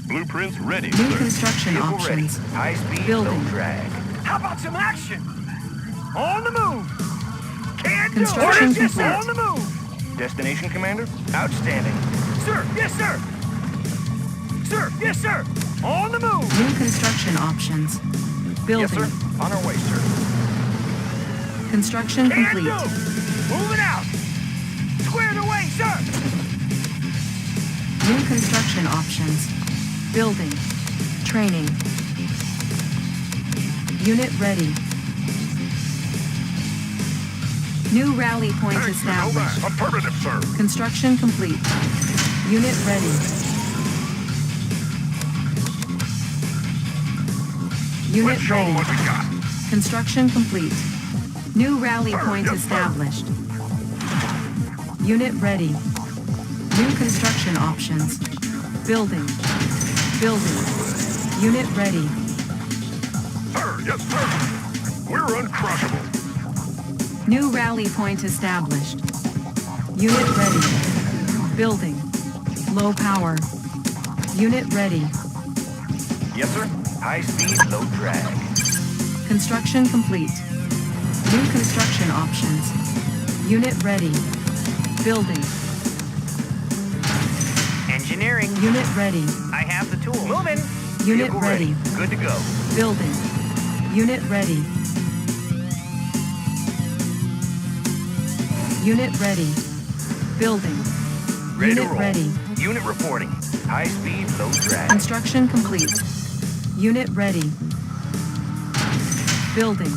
Blueprints ready, New sir. construction Vehicle ready. options. High speed, Building. low drag. How about some action? On the move. Can do. Construction Orders, yes, sir. complete. On the move. Destination, Commander? Outstanding. Sir, yes, sir. Sir, yes, sir. On the move. New construction options. Building. Yes, sir. On our way, sir. Construction Can complete. do. Moving out. Squared away, sir. New construction options. Building. Training. Unit ready. New rally point established. Affirmative, sir. Construction complete. Unit ready. Unit Let's show 'em ready. what we got. Construction complete. New rally point yes, sir. established. Unit ready. New construction options. Building. Building. Unit ready. Sir, yes, sir. We're uncrushable. New rally point established. Unit ready. Building. Low power. Unit ready. Yes, sir. High speed, low drag. Construction complete. New construction options. Unit ready. Building. Engineering. Unit ready. I have the tools. Moving. Unit Vehicle ready. Good to go. Building. Unit ready. Unit ready. Building. Ready to Unit roll. ready. Unit reporting. High speed, low drag. Construction complete. Unit ready. Building.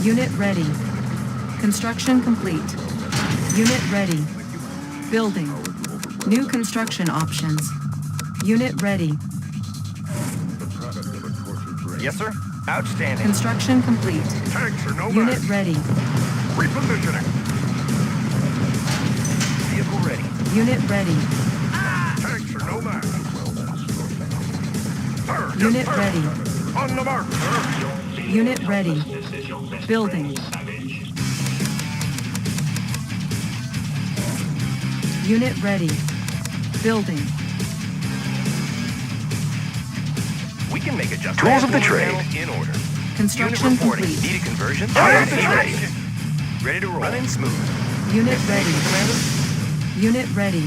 Unit ready. Construction complete. Unit ready. Building. New construction options. Unit ready. Yes, sir. Outstanding. Construction complete. Tanks are no Unit match. ready. Repositioning. Vehicle ready. Unit ready. Tanks are no match. Sir, yes, Unit sir. ready. On the mark, sir. Unit ready. Building. Unit ready. Building. We can make adjustments. Tools of the trade. In order. Construction Unit reporting. complete. Need a conversion? Fire Ready. ready. Ready to roll. Running smooth. Unit ready. Commander? Unit ready.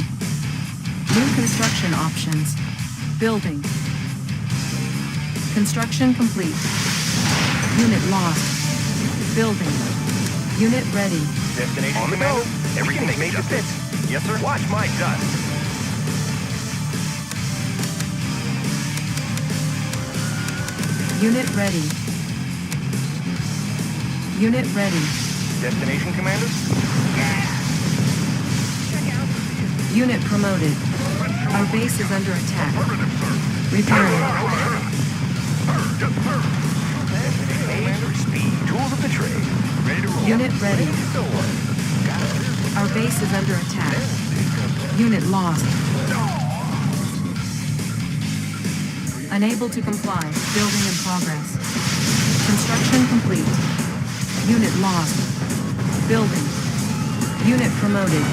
New construction options. Building. Construction complete. Unit lost. Building. Unit ready. Destination, On the Commander? go. Everything We can made to make fit. Yes, sir. Watch my dust. Unit ready. Unit ready. Destination, Commander? Unit promoted. Our base is under attack. Affirmative, sir. Repairing. Sir, yes, sir. Made for speed. Tools of the trade. Ready to roll. Unit ready. So, Our base is under attack. Unit lost. Unable to comply. Building in progress. Construction complete. Unit lost. Building. Unit promoted.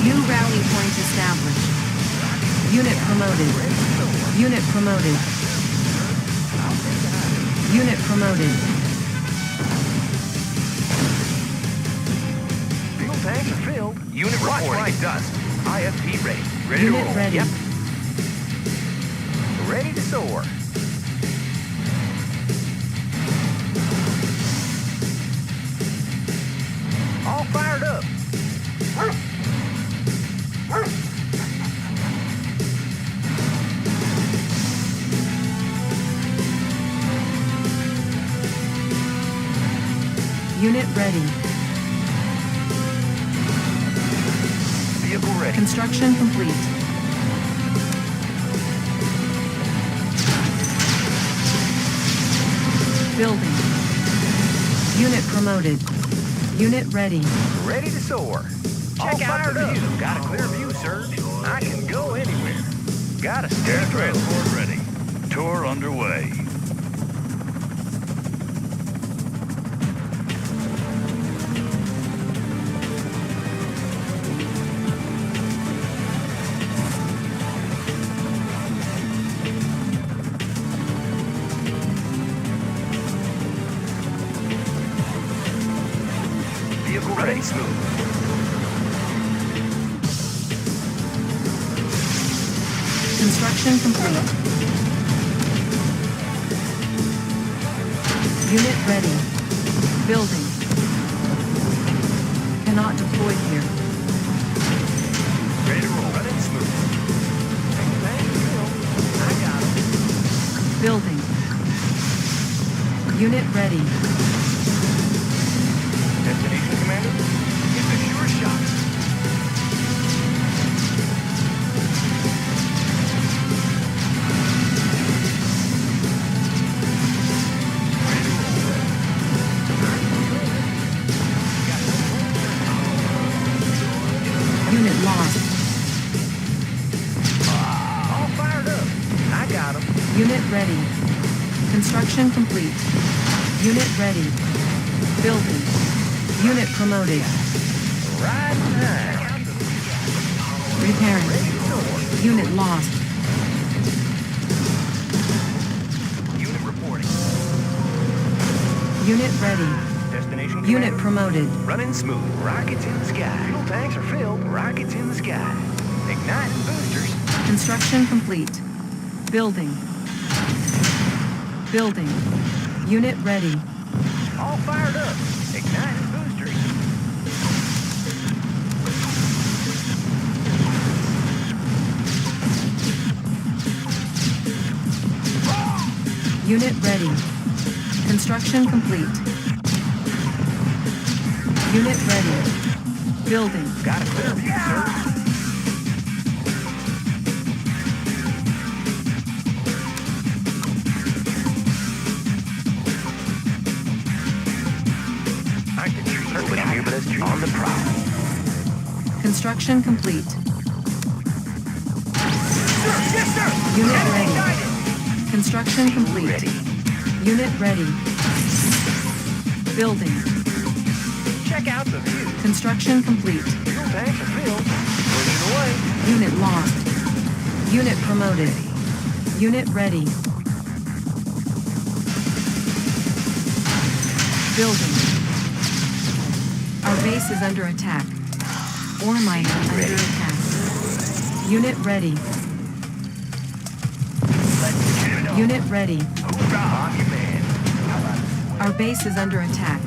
New rally point established. Unit promoted. Unit promoted. Unit promoted. fuel tanks are filled. Unit reporting. Watch my dust. IFP ready. Ready Unit to roll. ready. Yep. Ready to soar. All fired up. Unit ready. Vehicle ready. Construction complete. Building. Unit promoted. Unit ready. Ready to soar. Check out the view. Got a clear view, sir. I can go anywhere. Got a steady growth. Transport ready. Tour underway. Ready, smooth. Construction complete. Unit ready. Building. Cannot deploy here. Ready to roll. Running smooth. I got him. Building. Unit ready. Destination, Commander? It's a sure shot. Unit lost. All fired up. I got him. Unit ready. Construction complete. Unit ready. Building. Unit promoted. Right time. Repairing. Unit lost. Unit reporting. Unit ready. Destination, Unit Commander? promoted. Running smooth. Rockets in the sky. Fuel tanks are filled. Rockets in the sky. Igniting boosters. Construction complete. Building. Building. Unit ready. All fired up. Igniting boosters. Unit ready. Construction complete. Unit ready. Building. Got a clear view, sir. I can treat nobody here but us on the prowl. Construction complete. Yes, sir. Unit Enemy ready. sighted. Construction complete. Ready. Unit ready. Building. Check out the view. Construction complete. Fuel tanks are filled. Pushing away. Unit lost. Unit promoted. Unit ready. Building. Our base is under attack. Ore miner under attack. Unit ready. Let's get it on. Unit ready. Hoorah, I'm your man. Our base is under attack.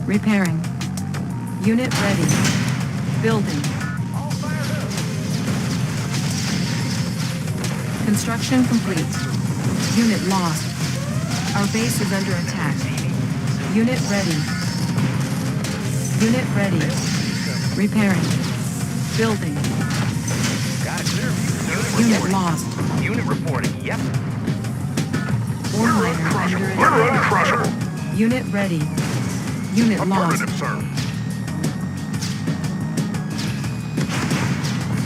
Repairing. Unit ready. Building. All fired up. Construction complete. Unit lost. Our base is under attack. Unit ready. Unit ready. Repairing. Building. Got a clear view, sir. Unit Reporting. lost. Unit reporting. Yep. Ore miner under We're under attack. pressure. Unit ready. Unit lost. Affirmative, sir.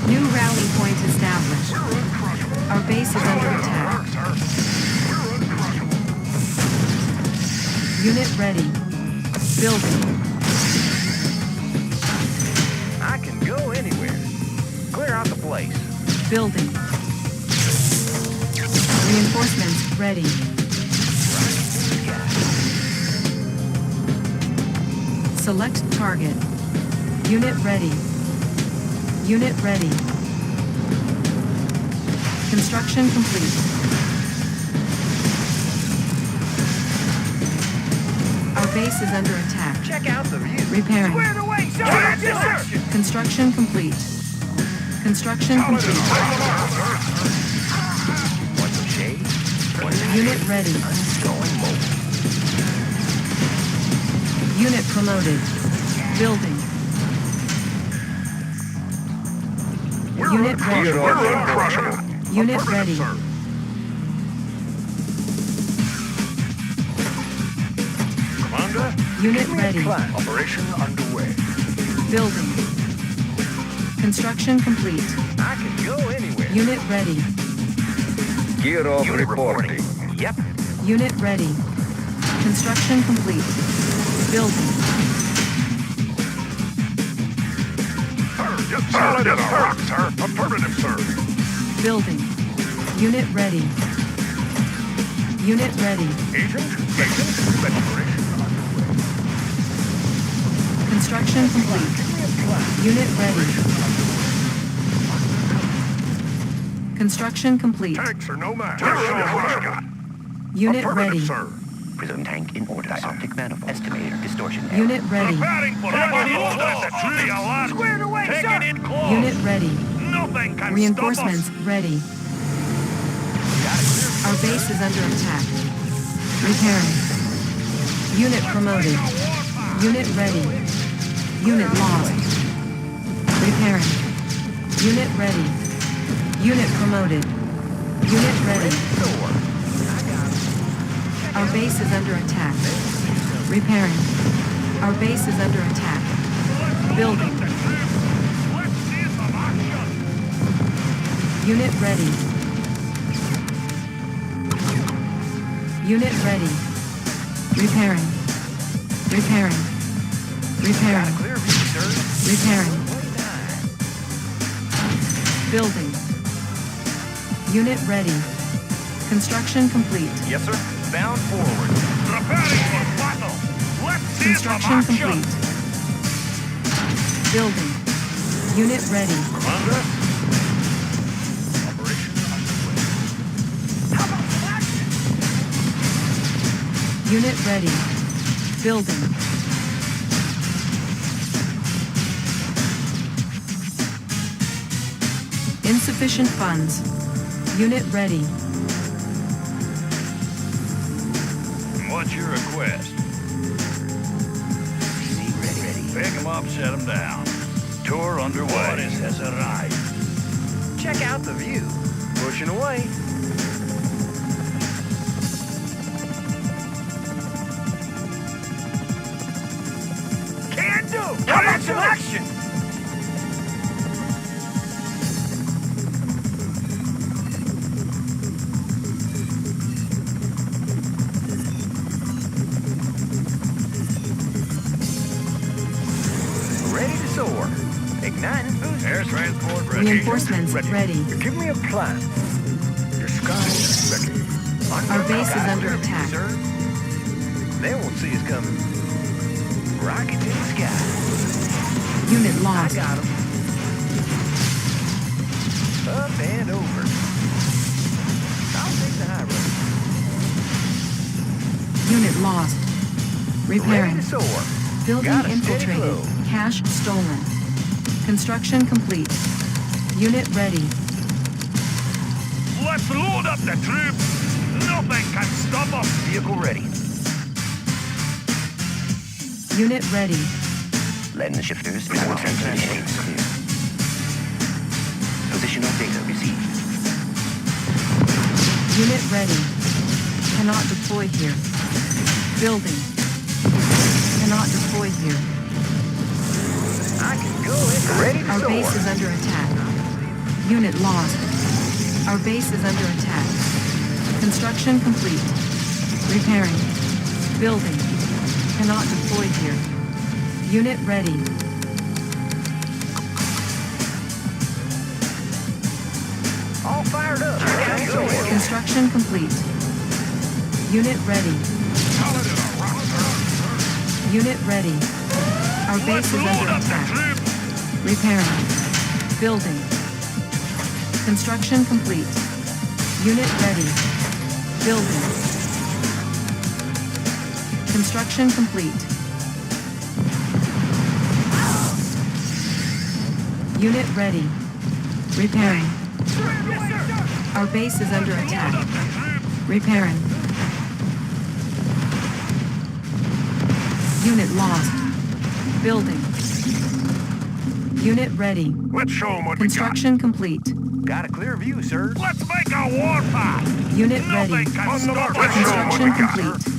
New rally point established. We're uncrushable. Our base is under attack. Sir. We're uncrushable. Unit ready. Building. I can go anywhere. Clear out the place. Building. Reinforcements ready. Select target. Unit ready. Unit ready. Construction complete. Our base is under attack. Check out the view. Repairing. Squared away, sir. Yes, sir. Construction complete. Construction complete. Want some shade? Want some Unit shade? ready. Going mobile. Unit promoted. Building. Unit ready. We're uncrushable. Unit Affirmative, ready. sir. Commander, Unit ready. operation underway. Building. Construction complete. I can go anywhere. Unit ready. Gear off Unit reporting. Yep. Unit ready. Construction complete. Building. Sir, yes, solid as a rock, sir. Affirmative, sir. Building. Unit ready. Unit ready. Agent, operation underway. Construction complete. Unit ready. Construction complete. Tanks are no match. Let's show 'em what you got. Unit Affirmative, ready. sir. Prism tank in order, sir. Optic manifold. Estimator. Distortion. Unit ready. Preparing for Squared away, sir. Taking it close. Unit ready. Nothing can Reinforcements stop us. ready. Our base is under attack. Repairing. Unit promoted. Unit ready. Unit lost. Repairing. Unit ready. Unit promoted. Unit ready. Our base is under attack. Repairing. Our base is under attack. Building. Unit ready. Unit ready. Repairing. Repairing. Repairing. Clear view, sir. Repairing. Building. Unit ready. Construction complete. Yes, sir. Bound forward. Preparing for battle. Let's see Construction complete. Building. Unit ready. Commander. Operation underway. Unit ready. Building. Insufficient funds. Unit ready. What's your request? Ready. Pick 'em up, set 'em down. Tour underway. What has arrived? Check out the view. Pushing away. Can do. How about some action? Ready to soar. Igniting boosters. Air transport ready. Reinforcements ready. Give me a plan. Your sky is ready. Our base is under attack. Sir. They won't see us coming. Rocket to the sky. Unit lost. Got him. Up and over. I'll take the high road. Unit lost. Ready Repairing. to soar. Building Got a steady infiltrated. flow. Cache stolen. Construction complete. Unit ready. Let's load up the troops. Nothing can stop us. Vehicle ready. Unit ready. Letting the shifters. Power transmission clear. Positional data received. Unit ready. Cannot deploy here. Building. Cannot deploy here. I can go in. Ready to Our soar. base is under attack. Unit lost. Our base is under attack. Construction complete. Repairing. Building. Cannot deploy here. Unit ready. All fired up. Ready to soar. Construction complete. Unit ready. Solid as a rock, sir. Unit ready. Our base Let's is load under up the attack. troops. Repairing. Building. Construction complete. Unit ready. Building. Construction complete. Unit ready. Repairing. Our base is under attack. Repairing. Unit lost. Building. Unit ready. Let's show 'em what we got. Construction complete. Got a clear view, sir. Let's make a warpath. Unit ready. Nothing can stop us. Let's show 'em what Construction we got. complete.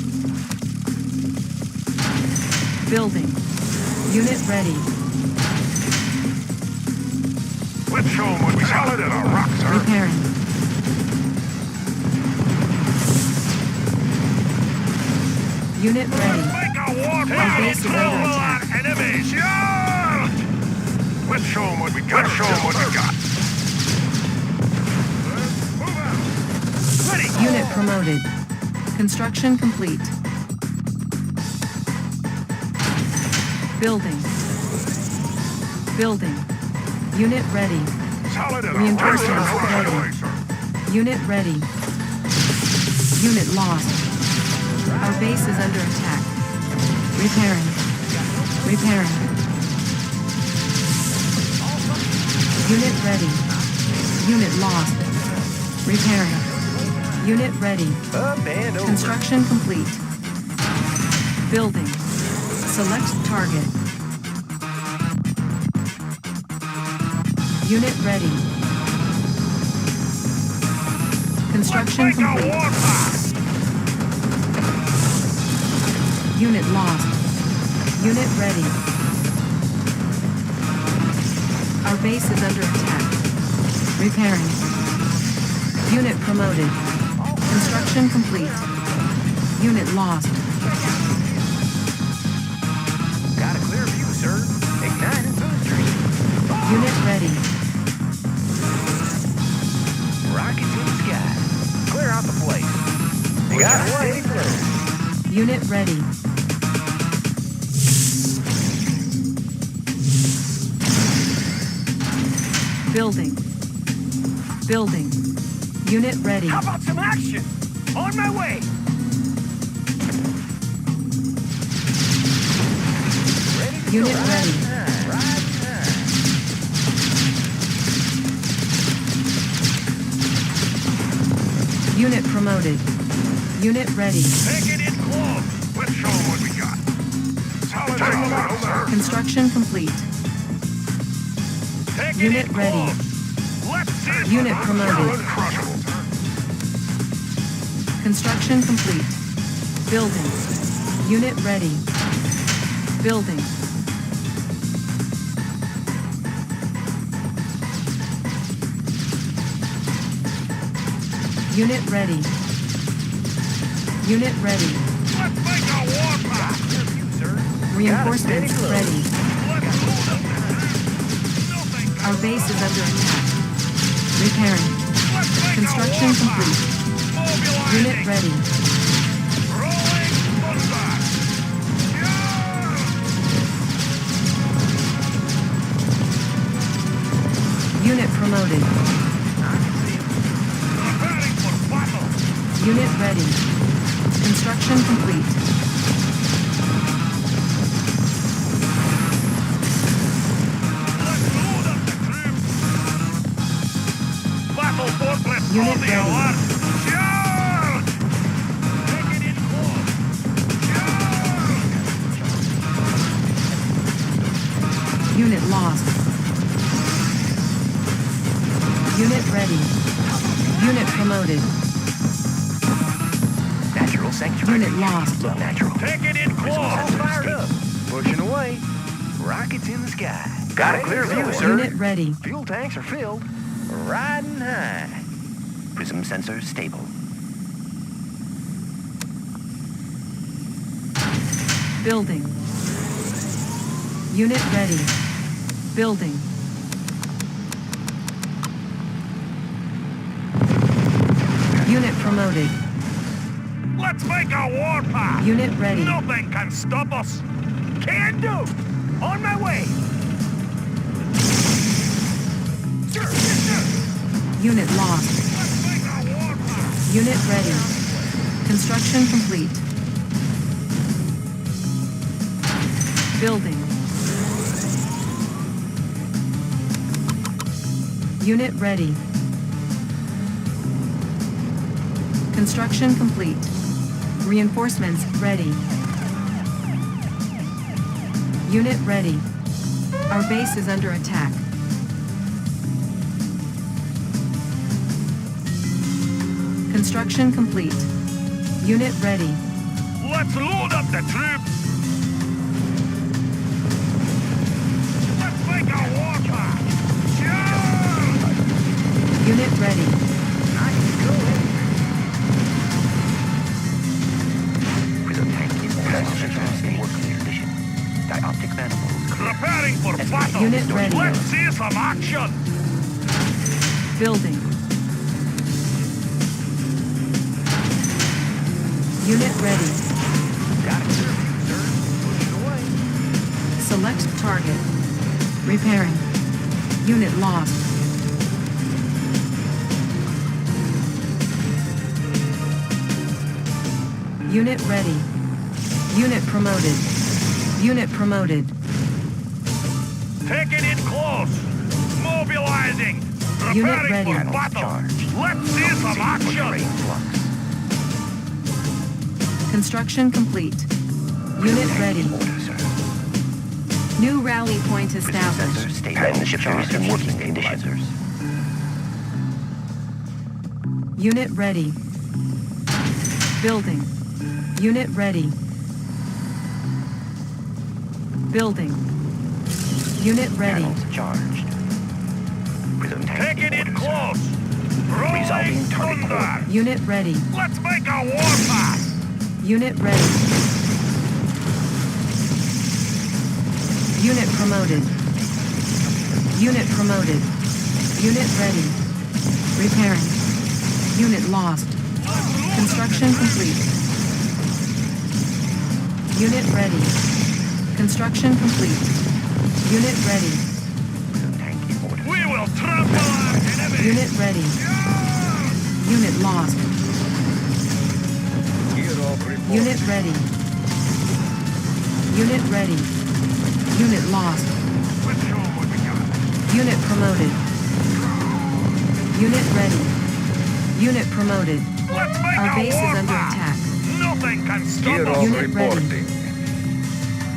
Building. Unit ready. Let's show 'em what we got. Solid as a rock, sir. Repairing. Unit ready. Make a warpath. Our base is under Kill attack. our enemies. Yeah! Let's show 'em what we got. Let's show 'em what we got. Move out. Ready. Unit promoted. Construction complete. Building. Building. Unit ready. Solid and Reinforcements right ready. away, sir. Unit ready. Unit lost. Our base is under attack. Repairing. Repairing. Unit ready. Unit lost. Repairing. Unit ready. Up and over. Construction complete. Building. Select target. Unit ready. Construction Let's make a complete. warpath. Unit lost. Unit ready. Our base is under attack. Repairing. Unit promoted. Construction complete. Unit lost. Got a clear view, sir. Ignite and booster. Unit ready. Rockets in the sky. Clear out the place. You got it ready, sir. Unit ready. Building. Building. Unit ready. How about some action? On my way. Ready to Unit go. ready. Right time. Unit promoted. Unit ready. Take it in close. Let's show 'em what we got. Solid and right, sir. Construction complete. Take it Unit in ready. close. Let's see if Unit we're promoted. uncrushable, sir. Construction complete. Building. Unit ready. Building. Unit ready. Unit ready. Let's make a warpath. Clear view, sir. Reinforcements Got a steady ready. Let's hold up the Nothing can Our base is under attack. Repairing. Let's make Construction a warpath. complete. Mobilizing. Unit ready. Rolling thunder. Yeah! Unit promoted. Preparing for battle. Unit ready. Construction complete. Let's load up the troops. Battle fortress Unit on the ready. alert. Charge! Take it in close. Charge! Unit lost. Unit ready. Unit promoted. Natural sanctuary. Unit lost. Look natural. Take it in close. All fired up. Pushing away. Rockets in the sky. Got a clear view, sir. Unit ready. Fuel tanks are filled. Riding high. Prism sensors stable. Building. Unit ready. Building. Unit promoted. Let's make a warpath. Unit ready. Nothing can stop us. Can do. On my way. Sir, yes, sir. Unit lost. Let's make a warpath. Unit ready. Construction complete. Building. Unit ready. Construction complete. Reinforcements ready. Unit ready. Our base is under attack. Construction complete. Unit ready. Let's load up the troops. Let's make a warpath. Charge! Unit ready. Prism tank is in working condition. Dioptic manifolds clear. Preparing for battle. Unit ready. Let's see some action. Building. Unit ready. Got it, sir. Pushing away. Select target. Repairing. Unit lost. Unit ready. Unit promoted. Unit promoted. Taking it close. Mobilizing. Unit Preparing ready. for battle. Let's see some action. Construction complete. Unit ready. New rally point established. Shifters in working conditions. Unit ready. Building. Unit ready. Building. Unit ready. Charged. Taking it close. Rolling Resolving target thunder. Unit ready. Let's make a warpath. Unit ready. Unit promoted. Unit promoted. Unit ready. Repairing. Unit lost. Construction complete. Unit ready. Construction complete. Unit ready. We will trample our enemy. Unit ready. Unit lost. Unit ready. Unit ready. Unit lost. Let's show 'em what we got. Unit promoted. Unit ready. Unit promoted. Let's make Our a base is warpath. under attack. Nothing can stop Gear us. of Unit ready. reporting.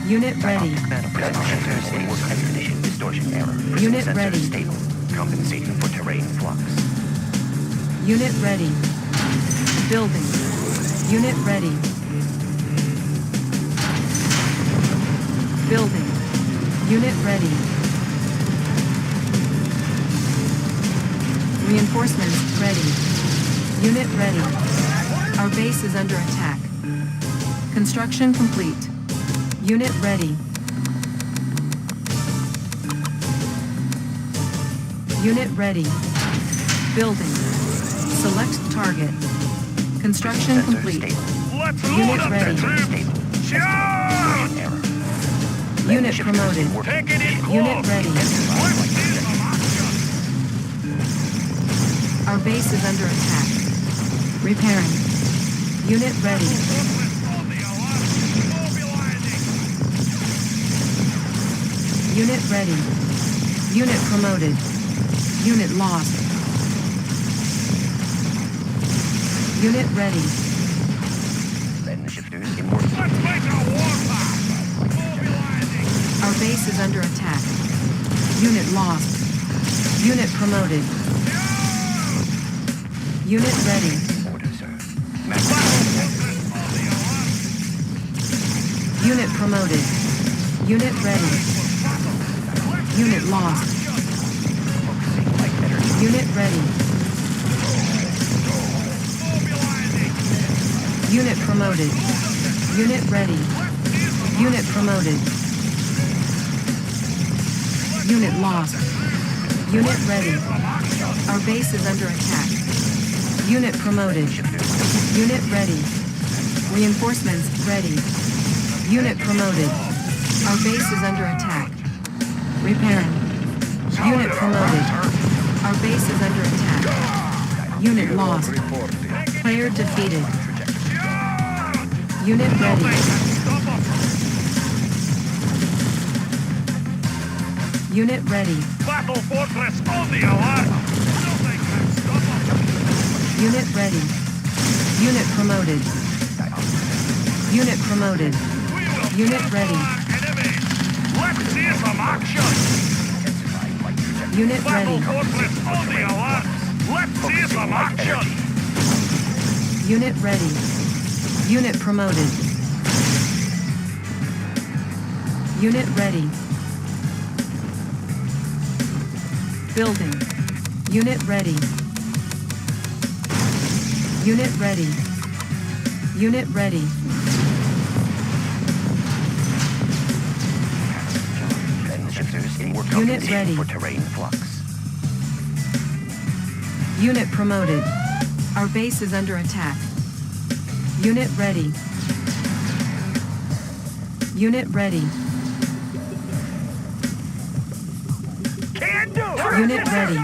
Unit ready. Shifters in work condition. Distortion error. Unit Sensors ready. stable. Compensating for terrain flux. Unit ready. Building. Unit ready. Building. Unit ready. Reinforcements ready. Unit ready. Our base is under attack. Construction complete. Unit ready. Unit ready. Building. Select target. Construction Sensors complete. stable. Let's Unit load up ready. the Sensors troops. stable. Charge! Error. Unit Shifters promoted. in work Taking it close. Unit ready. Let's see some action. Our base is under attack. Repairing. Unit ready. On the alarm. Mobilizing. Unit ready. Unit promoted. Unit lost. Unit ready. Shifters in work. Let's make a warpath. Mobilizing. Our base is under attack. Unit lost. Unit promoted. Unit ready. Order, sir. On the alarm. Unit promoted. Unit ready. Unit lost. Focusing light energy. Unit ready. Mobilizing. Unit promoted. Unit ready. Unit promoted. Unit lost. Unit ready. Our base is under attack. Unit promoted. Unit ready. Reinforcements ready. Unit promoted. Our base is under attack. Repairing. Unit promoted. Our base is under attack. Unit Gear of lost. reporting. Player defeated. Unit ready. Stop us. Unit ready. Battle fortress on the alarm. Nothing can stop us. Unit ready. Unit promoted. Unit promoted. We will Unit trample ready. our enemies. Let's see some action. Unit Battle ready. fortress on the alarm. Let's see some action. Unit ready. Unit promoted. Unit ready. Building. Unit ready. Unit ready. Unit ready. Shifters in work. Unit Compensating ready. for terrain flux. Unit promoted. Our base is under attack. Unit ready. Unit ready. Unit ready.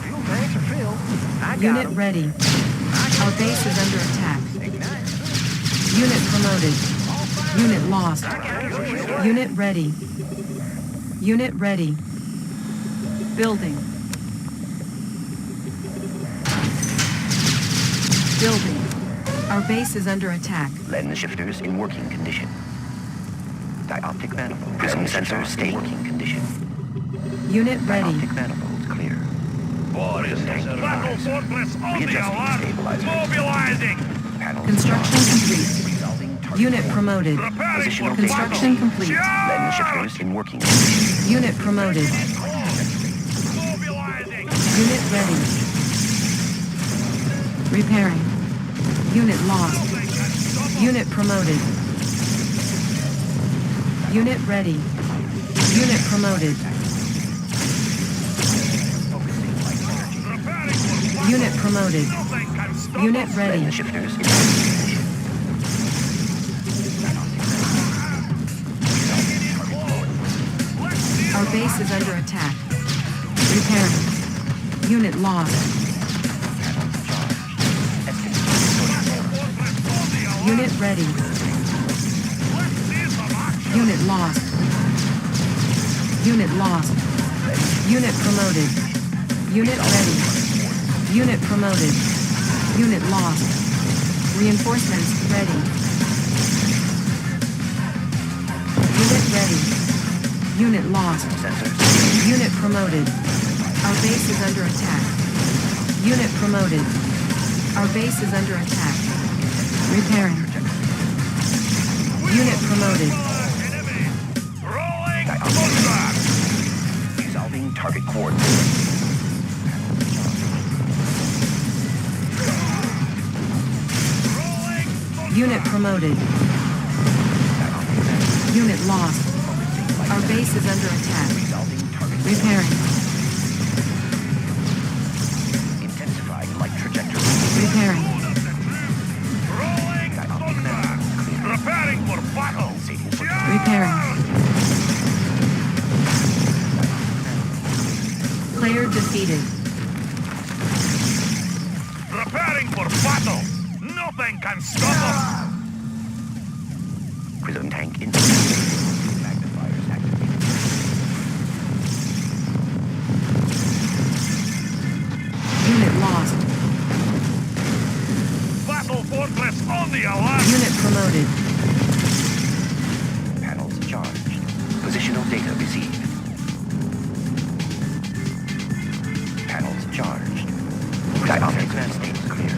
Fuel tanks are filled. I got Unit 'em. ready. Our base is under attack. Unit promoted. Unit lost. Unit ready. Unit ready. Building. Building. Our base is under attack. Lens shifters in working condition. Dioptic manifold. Prism sensors stay working condition. Unit ready. Dioptic manifolds clear. What is this? Battle fortress on the Readjusting alarm. stabilizers. Mobilizing. Panels Construction charged. complete. Resolving target Unit core. promoted. Preparing Positional for data Construction battle. complete. Lens shifters in working condition. Unit promoted. Mobilizing. Unit ready. Repairing. Unit lost. Unit promoted. Unit ready. Unit promoted. Preparing for battle. Unit promoted. Nothing can stop Unit us. ready. Lens shifters in working condition. Our base is under attack. Repairing. Unit lost. Unit ready. Unit lost. Unit lost. Unit promoted. Unit ready. Unit promoted. Unit lost. Reinforcements ready. Unit ready. Unit lost. Sensors. Unit promoted. Our base is under attack. Unit promoted. Our base is under attack. Repairing. Unit promoted. Enemy. Rolling. Dioptic. Thunder. Resolving target coordinates. Rolling. Unit promoted. Unit lost. Our base is under attack. Resolving target. Repairing. Intensifying light trajectory. Repairing. Rolling. Thunder. Preparing for battle. Repairing. Player defeated. Preparing for battle. Nothing can stop us. Prism tank in. Magnifiers activated. Unit lost. Battle fortress on the alarm. Unit promoted. Panels charged. Positional data received. Panels charged. Dioptic man states clear.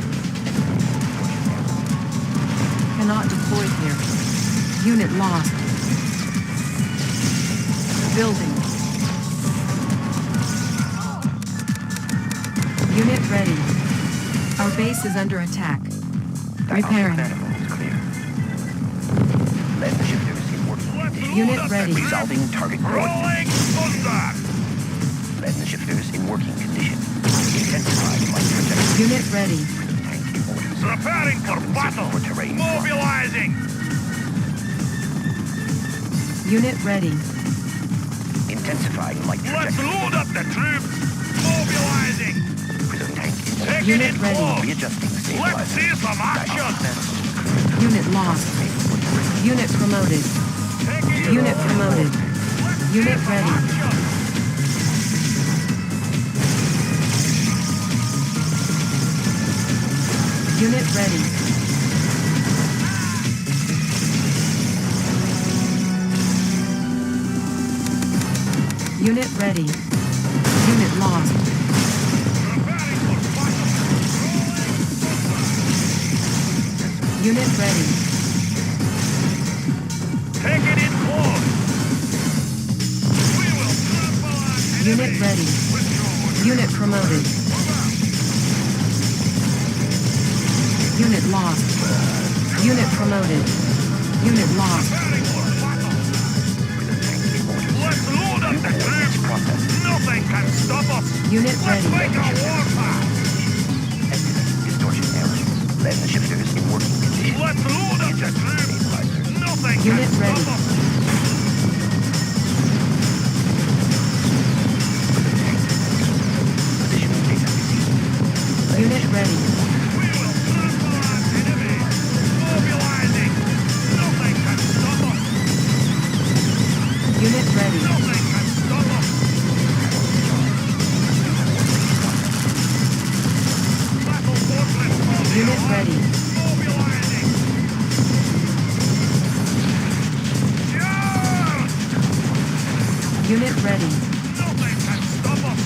Cannot deploy here. Unit lost. Building. Unit ready. Our base is under attack. Repairing. Manifolds clear. Lens shifters in working condition. Unit ready. Resolving target coordinates. Rolling. Thunder. Lens shifters in working condition. Intensifying light trajectory. Unit ready. Prism tank in orders. Preparing for battle. For terrain. Mobilizing. Unit ready. Intensifying light Let's trajectory. load up the troops. Mobilizing. Prism tank in orders. Take Unit it in ready. close. Readjusting Let's stabilizers. see some action. Dioptic manifolds clear. Unit lost. For terrain. Unit promoted. Take it in Unit close. promoted. Let's see Unit some ready. action. Unit ready. Unit ready. Unit lost. Preparing for battle. Unit ready. Take it in close. We will trample on Unit enemies. ready. With your Unit promoted. Unit lost. Unit promoted. Unit lost. preparing for battle. Let's load up the troops. Process. Nothing can stop us. Unit Let's ready. make a warpath. Estimate distortion error. Lens shifters in working condition. Let's load up the troops. Stabilizers. Nothing Unit can ready. stop us. Unit ready. We will trample our enemies. Mobilizing. Nothing can stop us. Unit ready. Nothing can stop us. Battle fortress on the Unit alarm. ready. Mobilizing. Yeah! Unit ready. Nothing can stop us.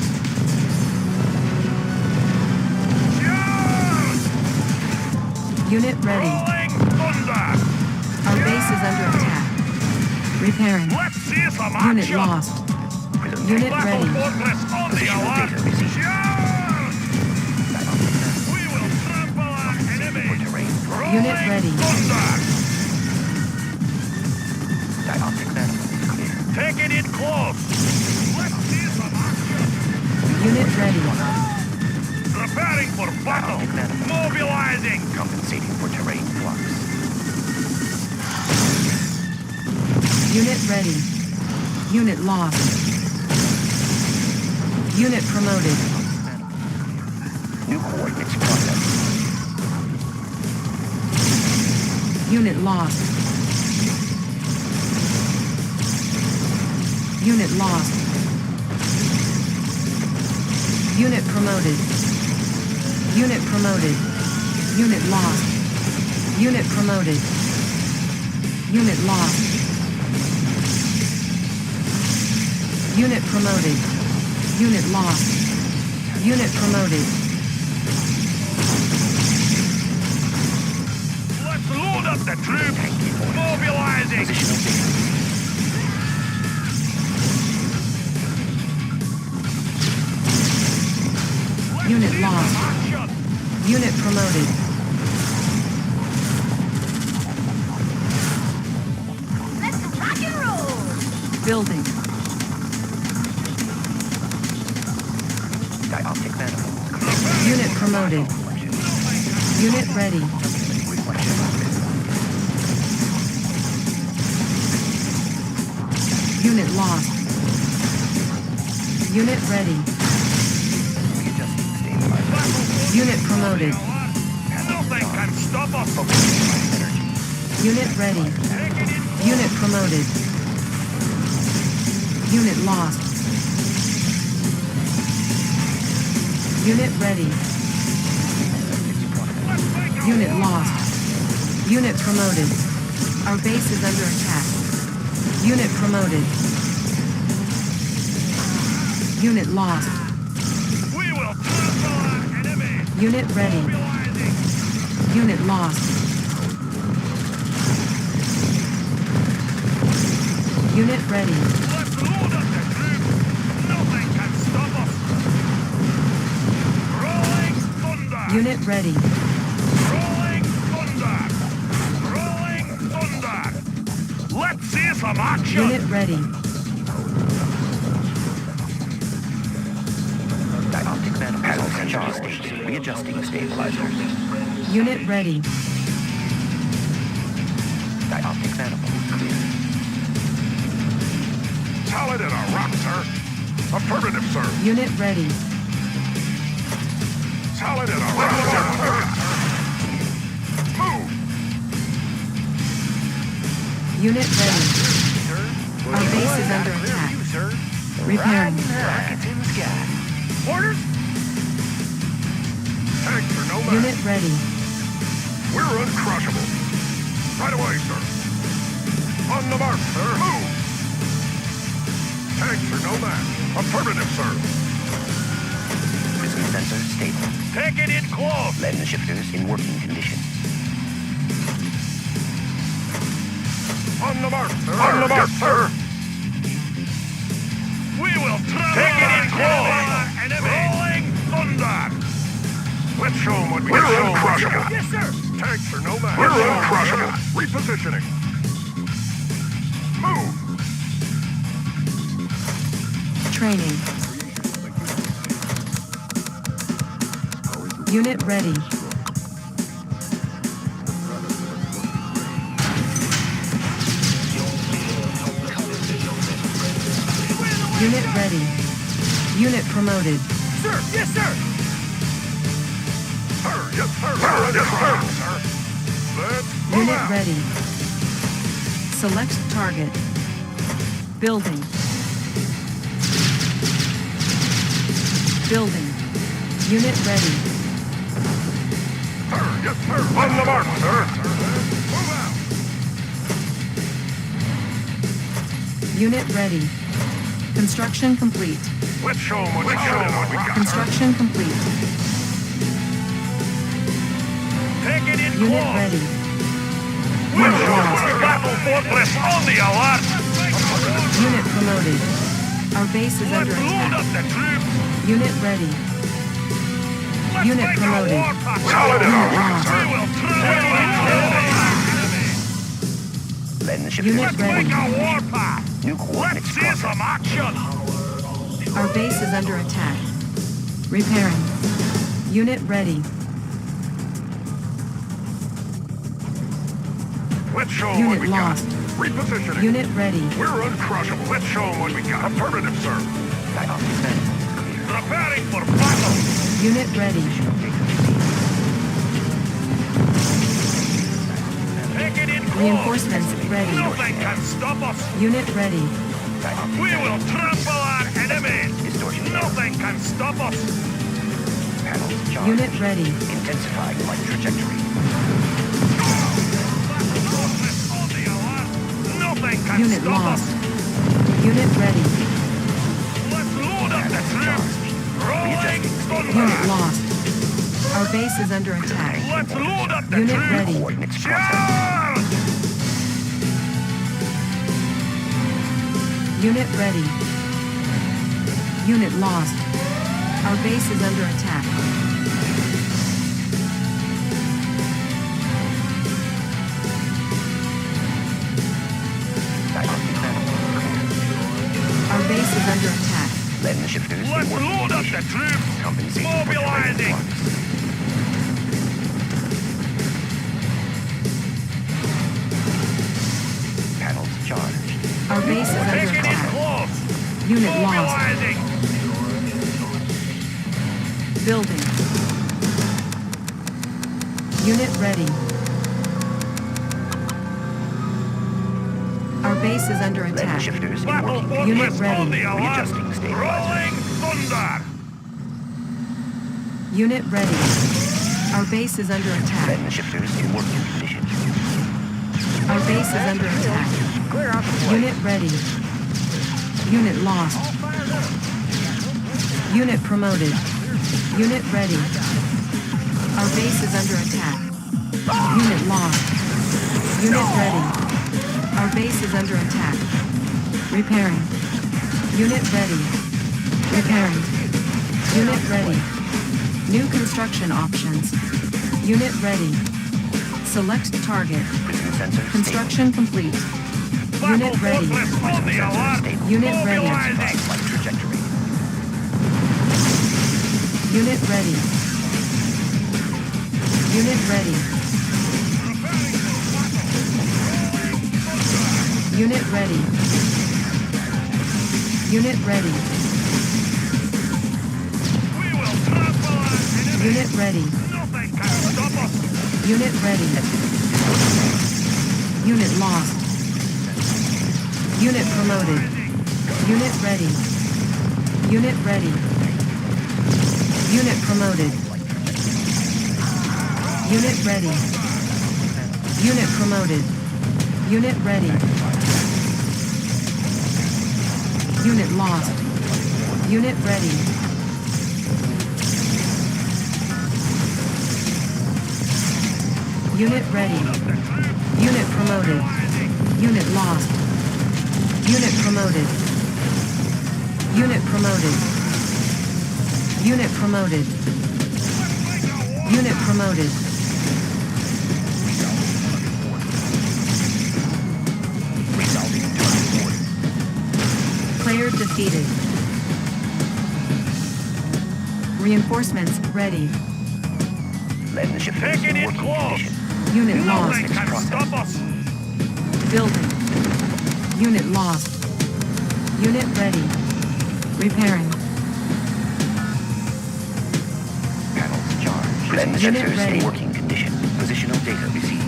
Yeah! Unit ready. Rolling thunder. Our base is under attack. Repairing. Let's see some Unit action. lost. Unit Battle ready. fortress on the Positional alarm. data received. Yeah! We will trample our enemies. Terrain. Unit Rolling ready. thunder. Dioptic manifold clear. Taking it close. Let's see some action. Unit ready. Preparing for battle. Mobilizing. Compensating for terrain flux. Unit ready. Unit lost. Unit promoted. New coordinates processed. Unit lost. Unit lost. Unit promoted. Unit promoted. Unit lost. Unit promoted. Unit lost. Unit promoted. Unit lost. Unit promoted. Let's load up the troops. Mobilizing. Positional data. Let's Unit see lost. some action. Unit promoted. Let's rock and roll! Building. Dioptic manifold. Unit promoted. Unit ready. Unit lost. Unit ready. Unit promoted. Nothing can stop us. Unit ready. Taking it. Unit promoted. Unit lost. Unit ready. Let's make a Unit war. lost. Unit promoted. Our base is under attack. Unit promoted. Unit lost. We will trample our enemies. Unit ready. Mobilizing. Unit lost. Unit ready. Let's load up the troops. Nothing can stop us. Rolling thunder. Unit ready. Rolling thunder. Rolling thunder. Let's see some action. Unit ready. Dioptic manifold charged. Readjusting stabilizers. Unit ready. Dioptic manifold clear. Solid in a rock, sir. Affirmative, sir. Unit ready. Solid in a rock, sir. Move. Unit ready. Our base is under attack. Repairing. Rockets in the sky. Orders. Tanks are no match. Unit ready. We're uncrushable. Right away, sir. On the mark, sir. Move. Tanks are no match. Affirmative, sir. Prism sensor stable. Taking it close. Lens shifters in working condition. On the mark, sir. On the mark, sir. We will trample it close. Rolling thunder. Let's show them what we got. We're uncrushable. Yes, sir. Tanks are no match. We're uncrushable. Repositioning. Move. Training. Unit ready. Unit ready. Unit promoted. Sir, yes, sir. Unit out. ready. Select target. Building. Building. Unit ready. Sir, yes, sir. On the mark, sir. Move out. Unit ready. Construction complete. Let's show 'em what we got. Construction complete. Take it in Unit close. ready. Let's Unit show 'em lost. what we got. Battle fortress on the alert. Unit promoted. Our base is under Let's load attack. up the troops. Unit ready. Let's Unit make promoted. a war patrol. Solid in our ranks, We sir. will trample on the enemy. Letting the ship Unit Let's ready. make a war path. New coordinates Let's see processed. some action. Our base is under attack. Repairing. Unit ready. Let's show 'em what Unit we lost. got. Repositioning. Unit ready. We're uncrushable. Let's show 'em what we got. Affirmative, sir. Dioptic manifold is clear. Preparing for battle. Unit ready. Take it in close. Reinforcements ready. Nothing can stop us. Unit ready. Dioptic We will trample our enemies. Distortion. Nothing can stop us. Panels charged. Unit ready. Intensifying light trajectory. On the alert. Nothing can Unit stop lost. us. Unit ready. Let's load up the troops. Rolling thunder. Unit lost. Our base is under attack. Let's load up the Unit troops. ready. Coordinates processed. Charge! Unit ready. Unit lost. Our base is under attack. Dioptic manifold clear. Our base is under attack. Letting the shifters in Let's working load up the condition. troops. Compensating for delayed Mobilizing. flux. Panels charged. Our base is under Take it in attack. close. Unit lost. Mobilizing. Building. Unit ready. Our base is under Letting the attack. shifters in Battle working fortress Unit on ready. the alert. Readjusting stabilizer. Rolling thunder. Unit ready. Our base is under attack. Letting the shifters in working condition. Our base is under attack. Clear out the Unit ready. Unit lost. Unit promoted. Unit ready. Our base is under attack. Unit lost. Unit ready. Our base is under attack. Repairing. Unit ready. Repairing. Unit ready. New construction options. Unit ready. Select target. Prison sensors Construction complete. Unit Battle ready. fortress on the alert. stable. Unit ready. Mobilizing. Light trajectory. Unit ready. Unit ready. Unit ready. Unit ready. We will trample our enemies. Unit ready. Nothing can stop us. Unit ready. Unit lost. Unit promoted. Unit ready. Unit ready. Unit promoted. Unit ready. Unit promoted. Unit ready. Unit lost. Unit ready. Unit ready. Unit promoted. Unit lost. Unit promoted. Unit promoted. Unit promoted. Unit promoted. Player defeated. Reinforcements ready. Letting the shifters Take it in in working close. condition. Unit lost. Nothing can stop us. Building. Unit lost. Unit ready. Repairing. Panels charged. Letting the Unit shifters ready. in working condition. Positional data received.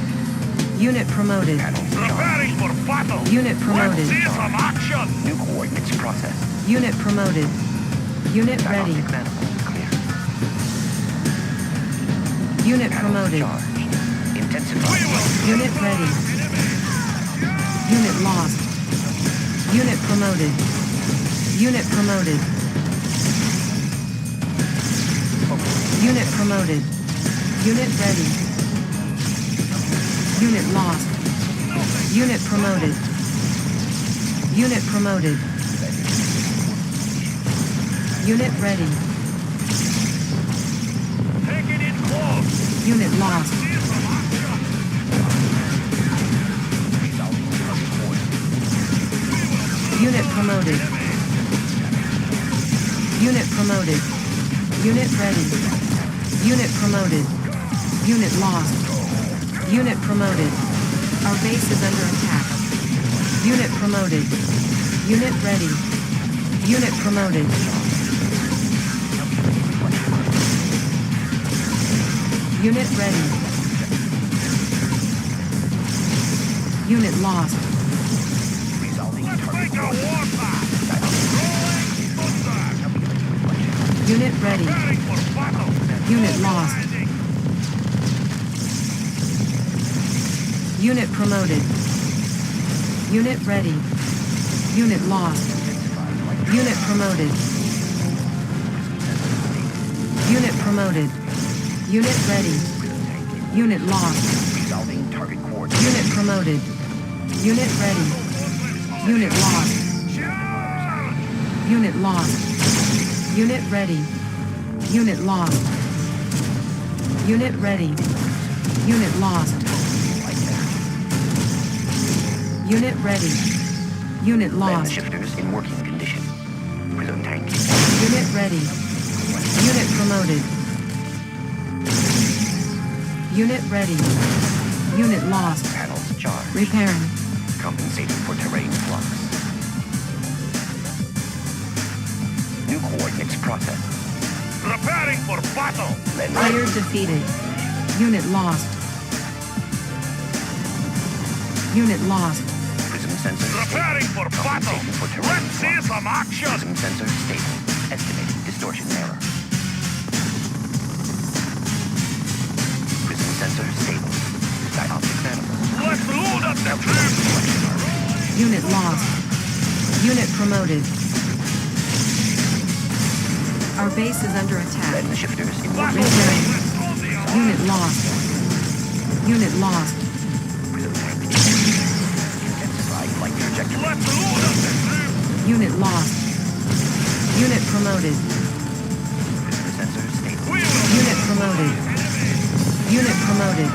Unit promoted. Preparing for battle. Unit Let's promoted. see some action. New coordinates processed. Unit promoted. Unit ready. Dioptic manifold clear. Unit Panels promoted. charged. Intensify. Unit ready. Unit lost. Unit promoted. Unit promoted. Unit promoted. Unit ready. Unit lost. Unit promoted. Unit promoted. Unit ready. Take it in close. Unit lost. Unit promoted. Unit promoted. Unit ready. Unit promoted. Unit lost. Unit promoted. Our base is under attack. Unit promoted. Unit ready. Unit promoted. Unit ready. Unit lost. Let's make a warpath. Rolling thunder. Unit ready. Preparing for battle. Unit lost. Mobilizing. Unit promoted. Unit ready. Unit lost. Unit promoted. Unit promoted. Unit ready. Unit lost. Resolving target coordinates. Unit promoted. Unit ready. Unit lost. Unit lost. Unit ready. Unit lost. Unit ready. Unit lost. Unit ready. Unit Land lost. shifters in working condition. Prism tank. Unit ready. Unit promoted. Unit ready. Unit lost. Panels charged. Repairing. Compensating for terrain flux. New coordinates processed. Preparing for battle. Land Player defeated. Unit lost. Unit lost. prism sensor Preparing for battle. Compensating for terrain Let's see flux. some action. Prism sensor stable. Estimating distortion error. Prism sensor stable. Dioptic manifold. Let's load up the troops. Unit lost. Unit promoted. Our base is under attack. Land shifters in working Repairing. Let's on the Unit lost. Unit lost. prism tank. Intensified flight trajectory. Let's load up the troops. Unit lost. Unit promoted. Prism sensor stable. We will Unit promoted. Unit promoted.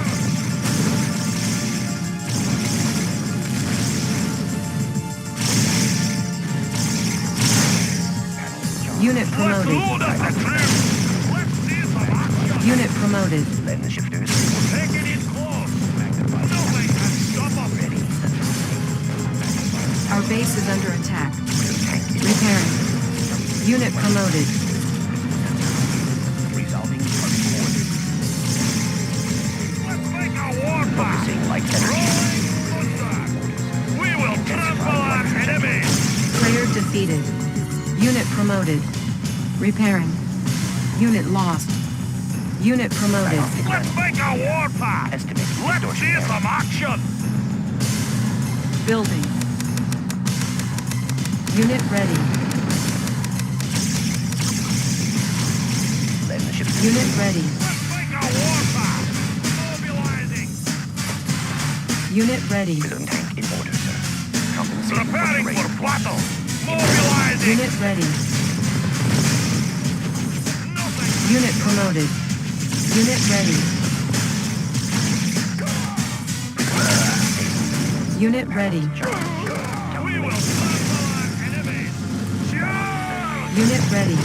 Unit let's promoted. load up the troops. Let's see some action. Unit promoted. Land shifters. Take it in close. Nothing can stop us. Our base is under attack. Prism tank. Repairing. Unit promoted. Resolving target coordinates. Let's make a warpath. Focusing light energy. Rolling thunder. We will trample our enemies. Player defeated. Unit promoted. Repairing. Unit lost. Unit promoted. Let's make a warpath. Estimating Let's distortion see error. some action. Building. Unit ready. Land shifters. Unit ready. Let's make a warpath. Mobilizing. Unit ready. Prism tank in order, sir. Compensating Preparing for for terrain battle. Mobilizing. Unit ready. Nothing. Unit promoted. Unit ready. Unit ready. We will trample our enemies. Charge. Unit ready.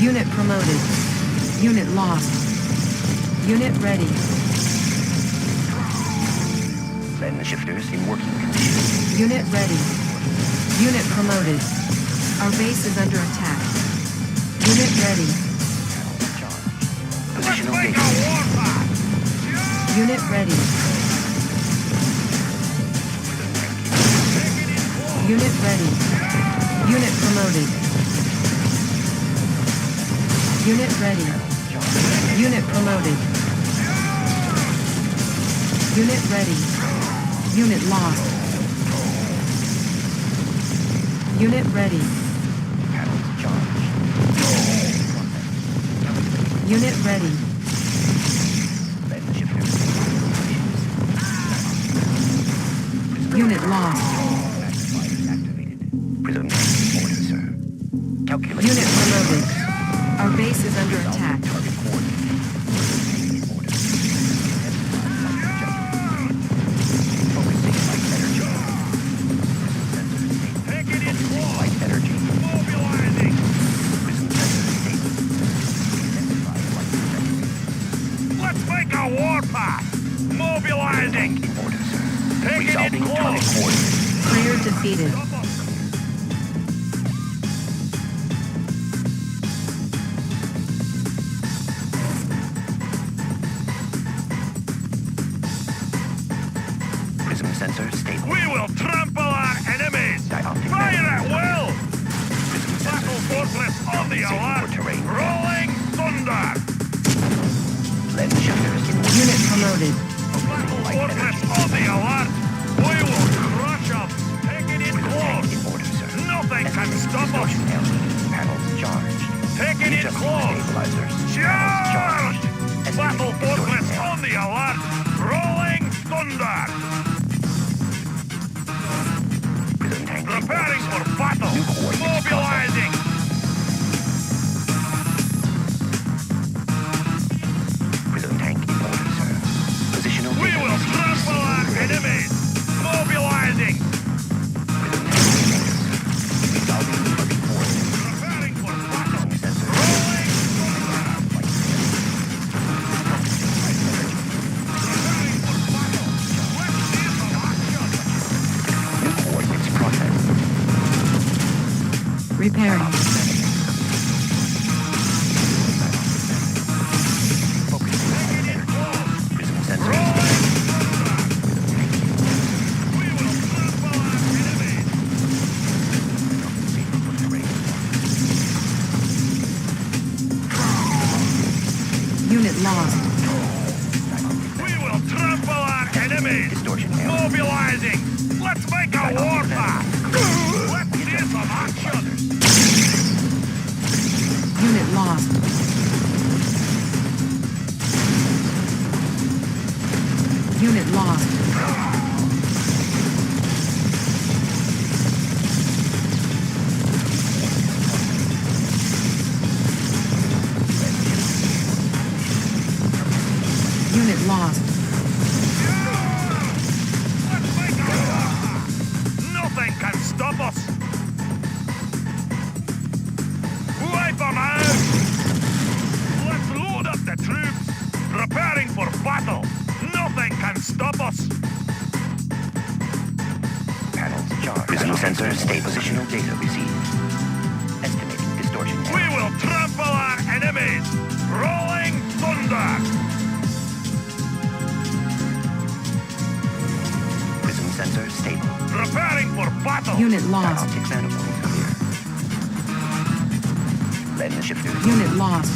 Unit promoted. Unit lost. Unit ready. Land shifters in working condition. Unit ready. Unit promoted. Our base is under attack. Unit ready. Charge. Let's Positional make a data. warpath. Charge. Unit ready. Unit ready. Unit promoted. Unit ready. Unit promoted. Unit ready. Unit lost. Unit ready. Panels charged. Unit ready. Lens shifter. Unit lost. Activated. Prism tank in order, sir. Calculate. Unit promoted. Our base is under attack. Target coordinates. In order. Focusing light energy. Sensor stable. Take it in close. Light energy. Mobilizing. Prism sensor stable. Intensify light energy. Let's make a warpath. Mobilizing. In order, sir. Take it in Resolving target close. coordinates. Player defeated. Prism sensor stable. We will trample our enemies. Dioptic Fire at maneuver. will. Prism sensor Battle stable. fortress on the Compensating alert. for terrain. Rolling thunder. Lens shifters in order. Unit promoted. Battle Light fortress energy. on the alert. We will crush them. Take it in Prism tank close. in order, sir. Nothing can Estimating stop us. distortion error. Panels charged. Take it in Readjusting close. stabilizers. Panels Charge! charged. Battle Estimating fortress distortion error. on the alert. Rolling thunder. Prism tank in Preparing order, for battle. New coordinates Mobilizing. sir. Prism tank in order, sir. Positional We data will received. trample our enemies. Mobilizing. Prism tank in order, sir. Resolving target coordinates. Preparing for battle. Prism sensor. Rolling thunder. Light energy. Light energy. Preparing for battle. Let's see some action. New coordinates processed. Repairing. Focusing light energy. Prism sensor. Rolling thunder. We will trample our enemies. Compensating for terrain. Unit lost. We will trample our enemies. Distortion error. Mobilizing. Let's make a warpath. Let's see some action. Unit lost. Unit lost. Unit lost. Let's make a warpath. Nothing can stop us. Wipe them out. Let's load up the troops. Preparing for battle. Nothing can stop us. Panels charged. Prism sensor stable. Positional data received. Estimating distortion error. We will trample our enemies. Rolling thunder. Prism sensor stable. Preparing for battle. Unit lost. Dioptic manifold clear. Lens shifters. Unit lost.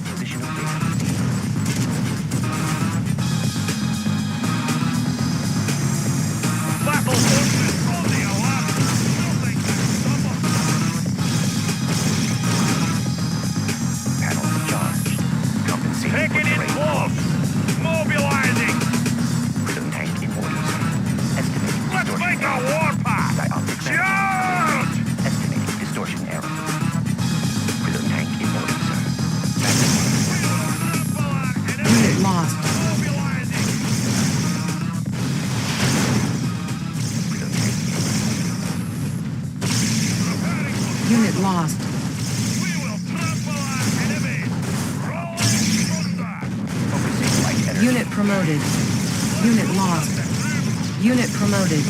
Positional data received. Battle forces on the alert. Nothing can stop us. Panels charged. Compensating Take for it in terrain. close. Mobilizing. Prism tank in order, sir. Estimating Let's distortion make a error. warpath. Dioptic manifold. Charge! Estimating distortion error. Prism tank in order, sir. Trample our enemies. Unit lost. Mobilizing. Prism tank in order. Preparing for Unit lost. We will trample our enemies. Rolling thunder. Focusing light energy. Unit promoted. Unit lost. Unit promoted.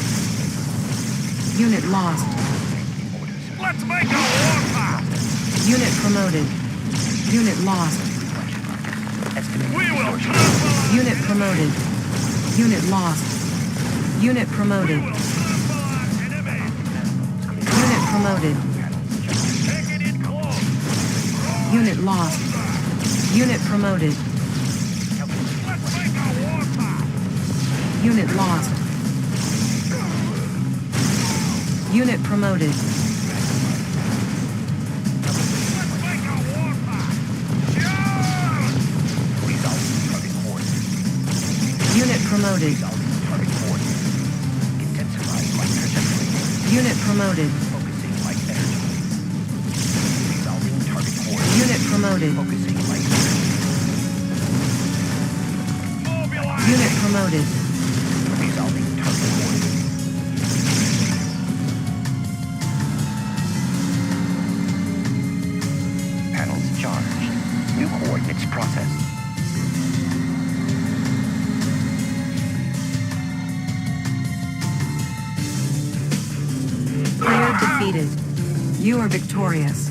Unit lost. In order, sir. Let's make a warpath. Unit promoted. Unit lost. Estimating We will distortion. trample our Unit promoted. Unit lost. Unit promoted. Unit promoted. Taking it close. Unit lost. Unit promoted. Let's make a warpath. Unit lost. Unit promoted. Let's make a warpath. Yeah! Resolving target coordinates. Unit promoted. Resolving target coordinates. Intensifying light trajectory. Unit promoted. Focusing light energy. Resolving target coordinates. Unit promoted. Focusing light energy. Mobilize. Unit promoted. Resolving target coordinates. Panels charged. New coordinates processed. Player defeated. You are victorious.